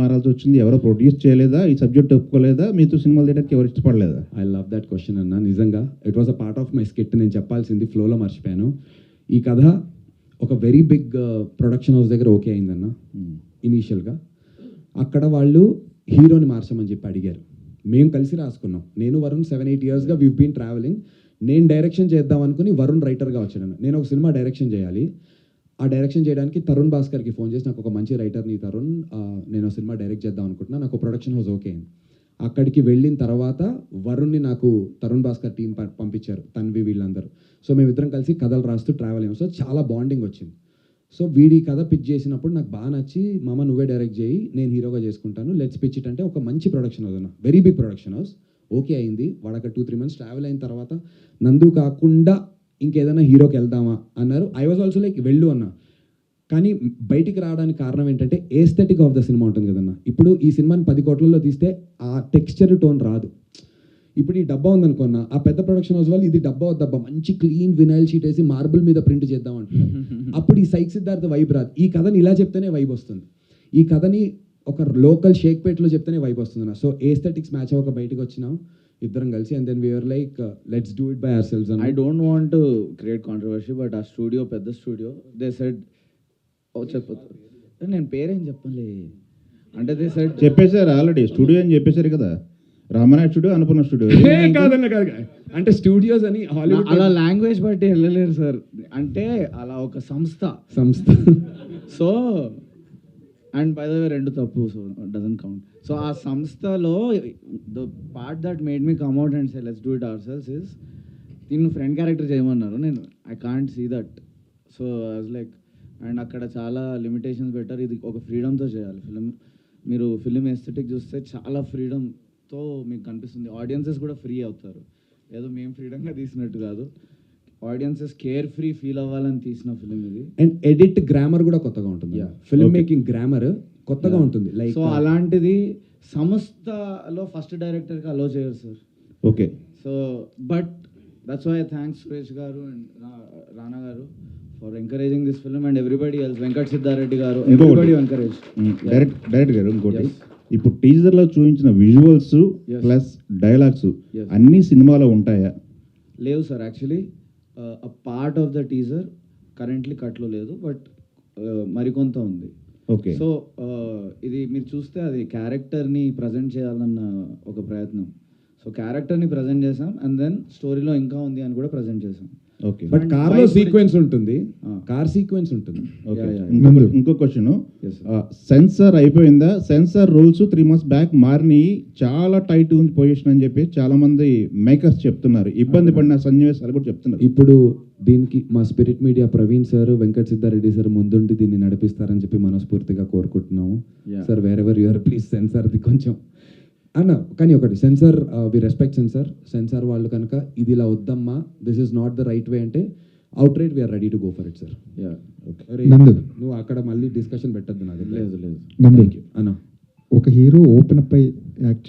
మారాల్సి వచ్చింది? ఎవరో ప్రొడ్యూస్ చేయలేదా? ఈ సబ్జెక్ట్ ఒప్పుకోలేదా? మీతో సినిమాలు తీయడానికి ఎవరు ఇష్టపడలేదా? ఐ లవ్ దట్ క్వశ్చన్ అన్న. నిజంగా it was a part of my skit. నేను చెప్పాల్సింది ఫ్లోలో మర్చిపోయాను. ఈ కథ ఒక వెరీ బిగ్ ప్రొడక్షన్ హౌస్ దగ్గర ఓకే అయిందన్న ఇనీషియల్గా. అక్కడ వాళ్ళు హీరోని మార్చమని చెప్పి అడిగారు. మేము కలిసి రాసుకున్నాం. నేను వరుణ్ 7-8 ఇయర్స్గా వీవ్ బీన్ ట్రావెలింగ్. నేను డైరెక్షన్ చేద్దాం అనుకుని వరుణ్ రైటర్గా వచ్చాను. నేను ఒక సినిమా డైరెక్షన్ చేయాలి. ఆ డైరెక్షన్ చేయడానికి తరుణ్ భాస్కర్కి ఫోన్ చేసి, నాకు ఒక మంచి రైటర్ని తరుణ్, నేను సినిమా డైరెక్ట్ చేద్దాం అనుకుంటున్నా, నాకు ప్రొడక్షన్ హౌస్ ఓకే అయింది. అక్కడికి వెళ్ళిన తర్వాత వరుణ్ని నాకు తరుణ్ భాస్కర్ టీం పంపించారు, తన్వి వీళ్ళందరూ. సో మేమిద్దరం కలిసి కథలు రాస్తూ ట్రావెల్ అయ్యాం. సో చాలా బాండింగ్ వచ్చింది. సో వీడి కథ పిచ్ చేసినప్పుడు నాకు బాగా నచ్చి, మామ నువ్వే డైరెక్ట్ చేయి, నేను హీరోగా చేసుకుంటాను, లెట్స్ పిచ్ ఇట్ అంటే ఒక మంచి ప్రొడక్షన్ హౌస్ అన్న, very big production house. Okay అయింది. వాడు అక్కడ 2-3 మంత్స్ ట్రావెల్ అయిన తర్వాత నందు కాకుండా ఇంకేదైనా హీరోకి వెళ్దామా అన్నారు. ఐ వాజ్ ఆల్సో లైక్ వెళ్ళు అన్నా. కానీ బయటికి రావడానికి కారణం ఏంటంటే ఏస్థెటిక్ ఆఫ్ ద సినిమా ఉంటుంది కదన్న. ఇప్పుడు ఈ సినిమాని 10 కోట్లలో తీస్తే ఆ టెక్స్చర్ టోన్ రాదు. ఇప్పుడు ఈ డబ్బా ఉందనుకున్నా, ఆ పెద్ద ప్రొడక్షన్ హౌస్ వాళ్ళు ఇది డబ్బా వద్దబ్బా మంచి క్లీన్ వినైల్ షీట్ వేసి మార్బుల్ మీద ప్రింట్ చేద్దాం అంటున్నారు. అప్పుడు ఈ సైక్ సిద్ధార్థ వైబ్ రాదు. ఈ కథని ఇలా చెప్తేనే వైబ్ వస్తుంది. ఈ కథని ఒక లోకల్ షేక్పేట్లో చెప్తేనే వైబ్ వస్తుంది అన్న. సో ఏస్థెటిక్స్ మ్యాచ్ అవ్వక బయటకు వచ్చినాం ఇద్దరం కలిసి. And then we're like let's do it by ourselves. I don't want to create controversy, but ఆ స్టూడియో పెద్ద స్టూడియో, దే సెడ్ చెప్పొద్దు, నేను పేరేం చెప్పలే అంటే దే సెడ్ చెప్పేశారు ఆల్రెడీ, స్టూడియో అని చెప్పేశారు కదా. రామనాథ్ స్టూడియో, అన్నపూర్ణ స్టూడియో కాదన్న కాదు. అంటే స్టూడియోస్ అని హాలీవుడ్ అలా లాంగ్వేజ్ బట్టి వెళ్ళలేరు సార్. అంటే అలా ఒక సంస్థ. So and by the way 2 తప్పు, సో డజంట్ కౌంట్. సో ఆ సంస్థలో the part that made me come out and say let's do it ourselves is, నేను ఫ్రెండ్ క్యారెక్టర్ చేయమన్నారు. నేను I can't see that. So I was like, and అక్కడ చాలా limitations పెట్టారు. ఇది ఒక ఫ్రీడమ్తో చేయాలి ఫిలిం. మీరు ఫిలిం ఎస్థెటిక్ చూస్తే చాలా ఫ్రీడమ్తో మీకు కనిపిస్తుంది. ఆడియన్సెస్ కూడా ఫ్రీ అవుతారు. ఏదో మేము ఫ్రీడమ్గా తీసినట్టు కాదు, ఆడియన్సెస్ కేర్ ఫ్రీ ఫీల్ అవ్వాలని తీసిన ఫిలిం ఇది. అండ్ ఎడిట్ గ్రామర్ కూడా కొత్తగా ఉంటుంది. ఫిల్మ్ మేకింగ్ గ్రామర్ కొత్తగా ఉంటుంది. లైక్ సో అలాంటిది సంస్థలో ఫస్ట్ డైరెక్టర్కి అలో చేయరు sir. Okay. So but that's why thanks Suresh garu and Rana garu for encouraging this film and everybody else, Venkat Siddareddy garu, everybody encourage. Direct గారు ఇంకోటి, ఇప్పుడు టీజర్ లో చూపించిన విజువల్స్ ప్లస్ డైలాగ్స్ అన్ని సినిమాలో ఉంటాయా? లేవు sir. Actually uh part of the teaser currently కట్లో లేదు, బట్ మరికొంత ఉంది. ఓకే. సో ఇది మీరు చూస్తే అది క్యారెక్టర్ని ప్రజెంట్ చేయాలన్న ఒక ప్రయత్నం. సో క్యారెక్టర్ని ప్రజెంట్ చేసాం అండ్ దెన్ స్టోరీలో ఇంకా ఉంది అని కూడా ప్రజెంట్ చేసాం. ఓకే. బట్ కార్లో సీక్వెన్స్ ఉంటుంది, కార్ సీక్వెన్స్ ఉంటుంది. ఇంకో క్వశ్చన్, సెన్సార్ అయిపోయిందా? సెన్సార్ రూల్స్ 3 months బ్యాక్ మారినాయి, చాలా టైట్ ఉంది పొజిషన్ అని చెప్పి చాలా మంది మేకర్స్ చెప్తున్నారు. ఇబ్బంది పడిన సన్నివేశాలు కూడా చెప్తున్నారు. ఇప్పుడు దీనికి మా spirit media Praveen sir, Venkat Siddhareddy sir ముందుండి దీన్ని నడిపిస్తారని చెప్పి మనస్ఫూర్తిగా కోరుకుంటున్నాము. సార్ వేరెవర్ యూఆర్ ప్లీజ్ సెన్సార్ది కొంచెం అన్న. కానీ ఒకటి, సెన్సార్ వి రెస్పెక్ట్ సెన్సార్ వాళ్ళు కనుక ఇది ఇలా వద్దమ్మా, this is not the right way అంటే out right we are ready to go for it sir. నువ్వు అక్కడ మళ్ళీ డిస్కషన్ పెట్టద్దు. నాది లేదు అన్న. ఒక హీరో ఓపెన్ అప్ అయి యాక్ట్